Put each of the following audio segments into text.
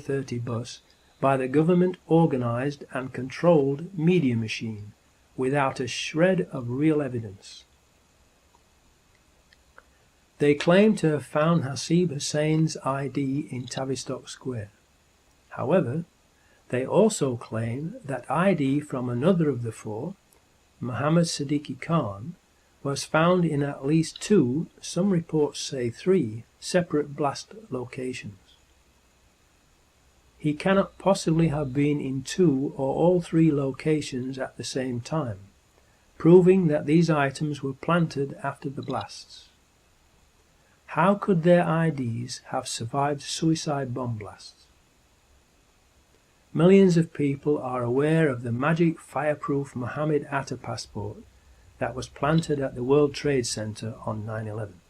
30 bus by the government-organized and controlled media machine, without a shred of real evidence. They claim to have found Hasib Hussein's ID in Tavistock Square. However, they also claim that ID from another of the four, Muhammad Siddiqui Khan, was found in at least 2, some reports say 3, separate blast locations. He cannot possibly have been in 2 or all 3 locations at the same time, proving that these items were planted after the blasts. How could their IDs have survived suicide bomb blasts? Millions of people are aware of the magic fireproof Mohammed Atta passport that was planted at the World Trade Center on 9/11.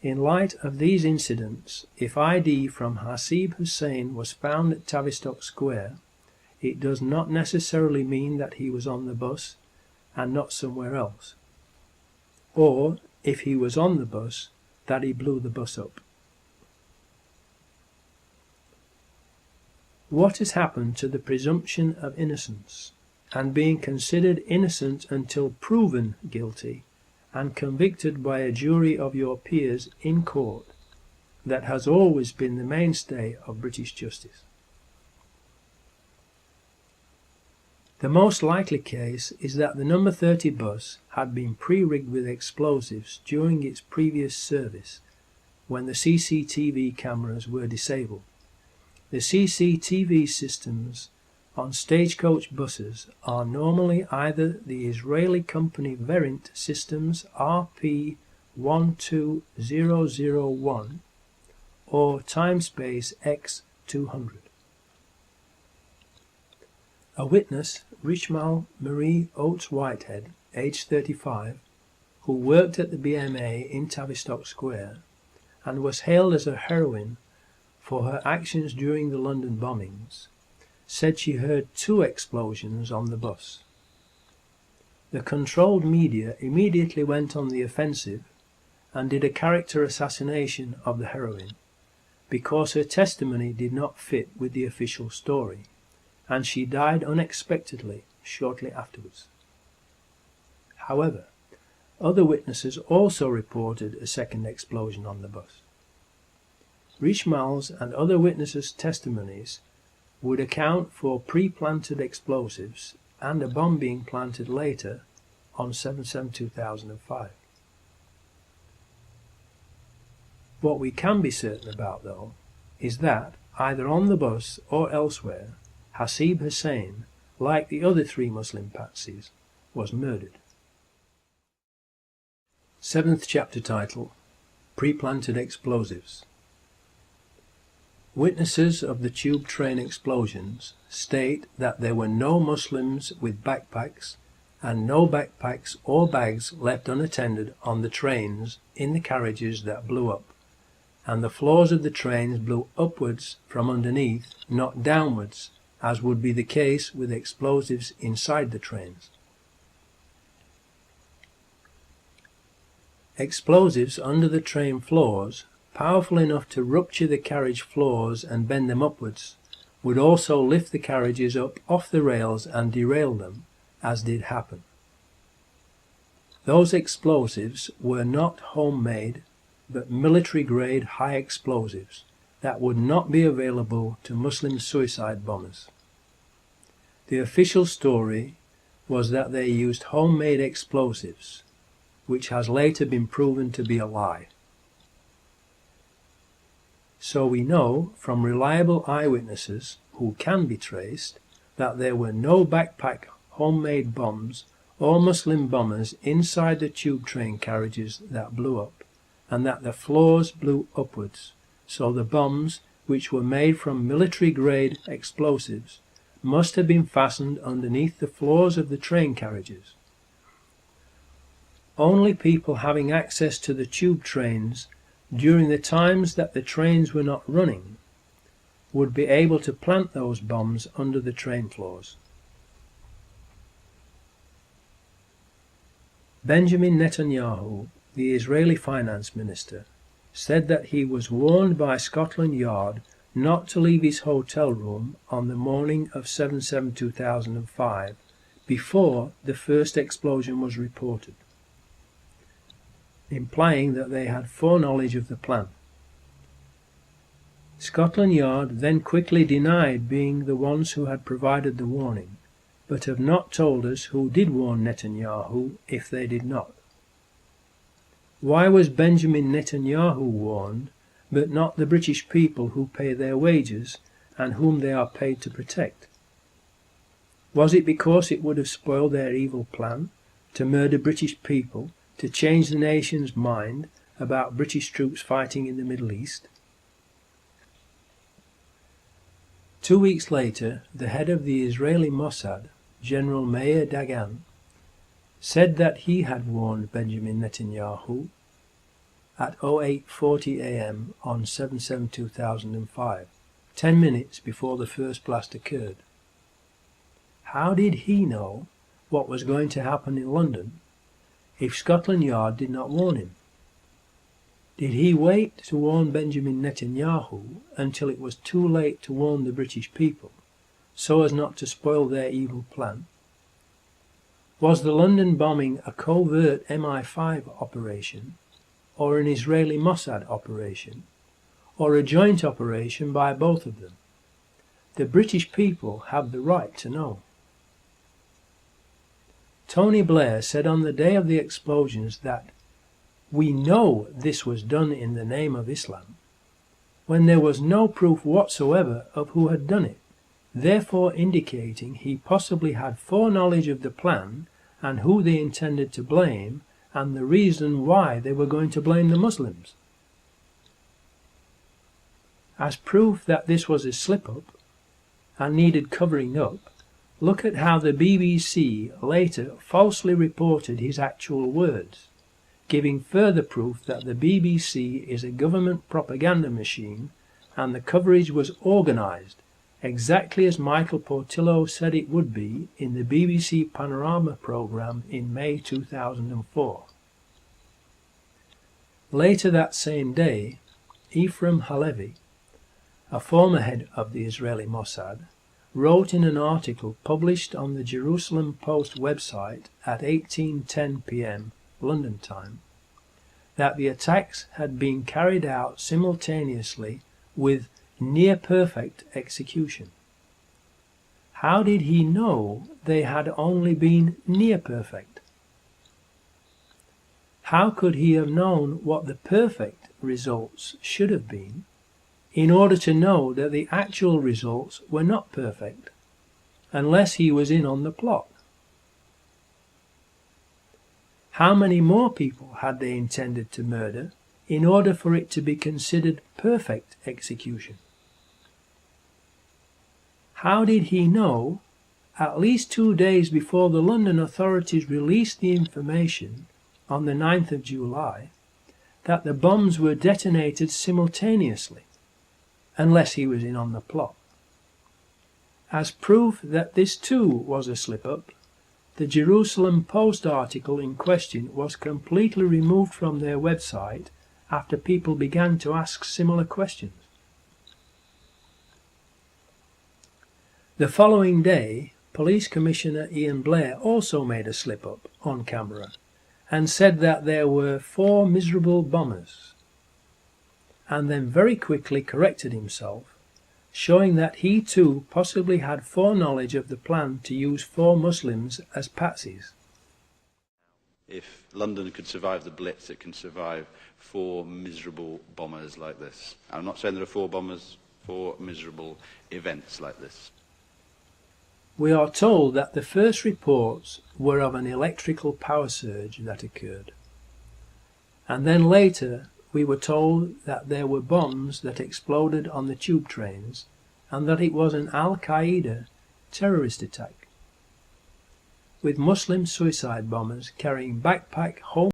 In light of these incidents, if ID from Hasib Hussein was found at Tavistock Square, it does not necessarily mean that he was on the bus and not somewhere else. Or, if he was on the bus, that he blew the bus up. What has happened to the presumption of innocence, and being considered innocent until proven guilty, and convicted by a jury of your peers in court, that has always been the mainstay of British justice? The most likely case is that the number 30 bus had been pre-rigged with explosives during its previous service, when the CCTV cameras were disabled. The CCTV systems on stagecoach buses are normally either the Israeli company Verint Systems RP12001 or Timespace X200. A witness, Richmal Marie Oates Whitehead, aged 35, who worked at the BMA in Tavistock Square and was hailed as a heroine for her actions during the London bombings, said she heard 2 explosions on the bus. The controlled media immediately went on the offensive and did a character assassination of the heroine, because her testimony did not fit with the official story, and she died unexpectedly shortly afterwards. However, other witnesses also reported a second explosion on the bus. Richmal's and other witnesses' testimonies would account for pre-planted explosives and a bomb being planted later on 7/7/2005. What we can be certain about, though, is that, either on the bus or elsewhere, Hasib Hussein, like the other 3 Muslim patsies, was murdered. 7th chapter title: Pre-planted explosives. Witnesses of the tube train explosions state that there were no Muslims with backpacks and no backpacks or bags left unattended on the trains in the carriages that blew up, and the floors of the trains blew upwards from underneath, not downwards, as would be the case with explosives inside the trains. Explosives under the train floors, powerful enough to rupture the carriage floors and bend them upwards, would also lift the carriages up off the rails and derail them, as did happen. Those explosives were not homemade, but military-grade high explosives that would not be available to Muslim suicide bombers. The official story was that they used homemade explosives, which has later been proven to be a lie. So we know from reliable eyewitnesses, who can be traced, that there were no backpack homemade bombs or Muslim bombers inside the tube train carriages that blew up, and that the floors blew upwards, so the bombs, which were made from military-grade explosives, must have been fastened underneath the floors of the train carriages. Only people having access to the tube trains during the times that the trains were not running would be able to plant those bombs under the train floors. Benjamin Netanyahu, the Israeli finance minister, said that he was warned by Scotland Yard not to leave his hotel room on the morning of 7/7/2005 before the first explosion was reported, implying that they had foreknowledge of the plan. Scotland Yard then quickly denied being the ones who had provided the warning, but have not told us who did warn Netanyahu if they did not. Why was Benjamin Netanyahu warned, but not the British people who pay their wages and whom they are paid to protect? Was it because it would have spoiled their evil plan to murder British people, to change the nation's mind about British troops fighting in the Middle East? 2 weeks later, the head of the Israeli Mossad, General Meir Dagan, said that he had warned Benjamin Netanyahu at 08:40 a.m. on 7/7/2005, 10 minutes before the first blast occurred. How did he know what was going to happen in London if Scotland Yard did not warn him? Did he wait to warn Benjamin Netanyahu until it was too late to warn the British people, so as not to spoil their evil plan? Was the London bombing a covert MI5 operation, or an Israeli Mossad operation, or a joint operation by both of them? The British people have the right to know. Tony Blair said on the day of the explosions that "we know this was done in the name of Islam," when there was no proof whatsoever of who had done it, therefore indicating he possibly had foreknowledge of the plan and who they intended to blame and the reason why they were going to blame the Muslims. As proof that this was a slip-up and needed covering up, look at how the BBC later falsely reported his actual words, giving further proof that the BBC is a government propaganda machine and the coverage was organised exactly as Michael Portillo said it would be in the BBC Panorama programme in May 2004. Later that same day, Ephraim Halevi, a former head of the Israeli Mossad, wrote in an article published on the Jerusalem Post website at 18:10 p.m. London time that the attacks had been carried out simultaneously with near-perfect execution. How did he know they had only been near-perfect? How could he have known what the perfect results should have been in order to know that the actual results were not perfect, unless he was in on the plot? How many more people had they intended to murder in order for it to be considered perfect execution? How did he know, at least 2 days before the London authorities released the information on the 9th of July, that the bombs were detonated simultaneously, unless he was in on the plot? As proof that this too was a slip-up, the Jerusalem Post article in question was completely removed from their website after people began to ask similar questions. The following day, Police Commissioner Ian Blair also made a slip-up on camera and said that there were 4 miserable bombers, and then very quickly corrected himself, showing that he too possibly had foreknowledge of the plan to use 4 Muslims as patsies. If London could survive the Blitz, it can survive 4 miserable bombers like this. I'm not saying there are 4 bombers, 4 miserable events like this. We are told that the first reports were of an electrical power surge that occurred, and then later we were told that there were bombs that exploded on the tube trains and that it was an Al-Qaeda terrorist attack, with Muslim suicide bombers carrying backpack home